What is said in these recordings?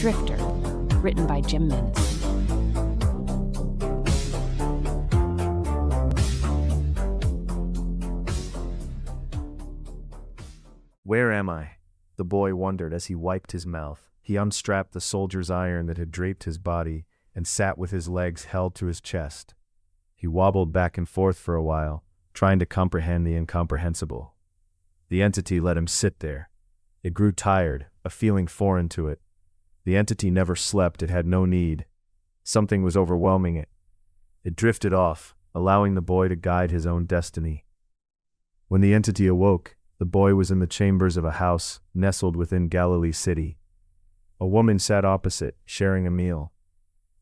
Drifter, written by Jim Mintz. Where am I? The boy wondered as he wiped his mouth. He unstrapped the soldier's iron that had draped his body and sat with his legs held to his chest. He wobbled back and forth for a while, trying to comprehend the incomprehensible. The entity let him sit there. It grew tired, a feeling foreign to it. The entity never slept, it had no need. Something was overwhelming it. It drifted off, allowing the boy to guide his own destiny. When the entity awoke, the boy was in the chambers of a house nestled within Galilee city. A woman sat opposite, sharing a meal.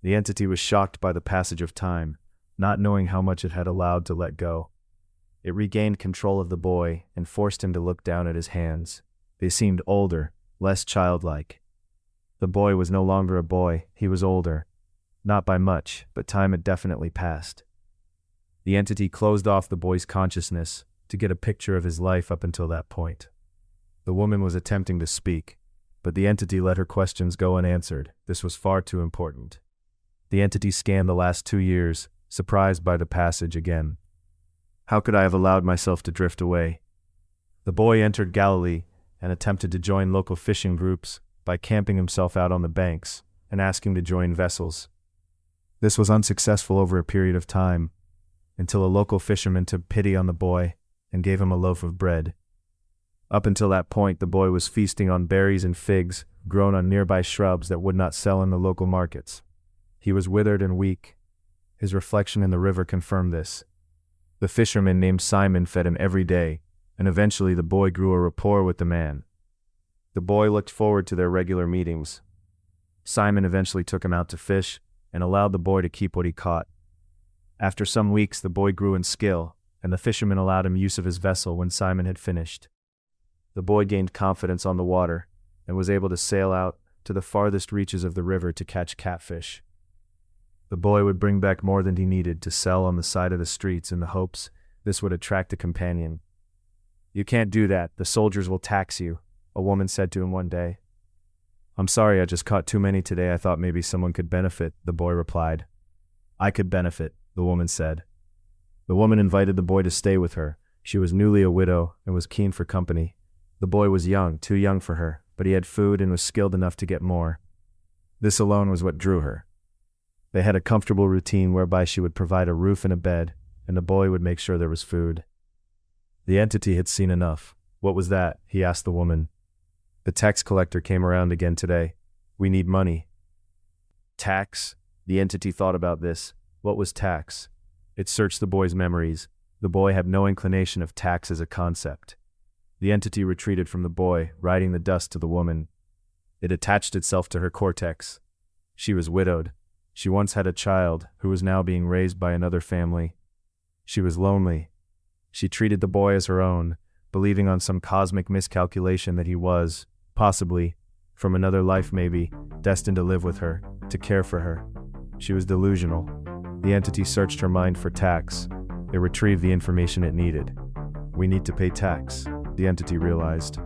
The entity was shocked by the passage of time, not knowing how much it had allowed to let go. It regained control of the boy and forced him to look down at his hands. They seemed older, less childlike. The boy was no longer a boy, he was older. Not by much, but time had definitely passed. The entity closed off the boy's consciousness to get a picture of his life up until that point. The woman was attempting to speak, but the entity let her questions go unanswered. This was far too important. The entity scanned the last 2 years, surprised by the passage again. How could I have allowed myself to drift away? The boy entered Galilee and attempted to join local fishing groups by camping himself out on the banks and asking to join vessels. This was unsuccessful over a period of time, until a local fisherman took pity on the boy and gave him a loaf of bread. Up until that point, the boy was feasting on berries and figs grown on nearby shrubs that would not sell in the local markets. He was withered and weak. His reflection in the river confirmed this. The fisherman named Simon fed him every day, and eventually the boy grew a rapport with the man. The boy looked forward to their regular meetings. Simon eventually took him out to fish and allowed the boy to keep what he caught. After some weeks, the boy grew in skill, and the fisherman allowed him use of his vessel when Simon had finished. The boy gained confidence on the water and was able to sail out to the farthest reaches of the river to catch catfish. The boy would bring back more than he needed to sell on the side of the streets in the hopes this would attract a companion. "You can't do that, the soldiers will tax you," a woman said to him one day. "I'm sorry, I just caught too many today. I thought maybe someone could benefit," the boy replied. "I could benefit," the woman said. The woman invited the boy to stay with her. She was newly a widow and was keen for company. The boy was young, too young for her, but he had food and was skilled enough to get more. This alone was what drew her. They had a comfortable routine whereby she would provide a roof and a bed, and the boy would make sure there was food. The entity had seen enough. "What was that?" he asked the woman. "The tax collector came around again today. We need money." Tax? The entity thought about this. What was tax? It searched the boy's memories. The boy had no inclination of tax as a concept. The entity retreated from the boy, riding the dust to the woman. It attached itself to her cortex. She was widowed. She once had a child who was now being raised by another family. She was lonely. She treated the boy as her own, believing on some cosmic miscalculation that he was, possibly, from another life maybe, destined to live with her, to care for her. She was delusional. The entity searched her mind for tax. It retrieved the information it needed. "We need to pay tax," the entity realized.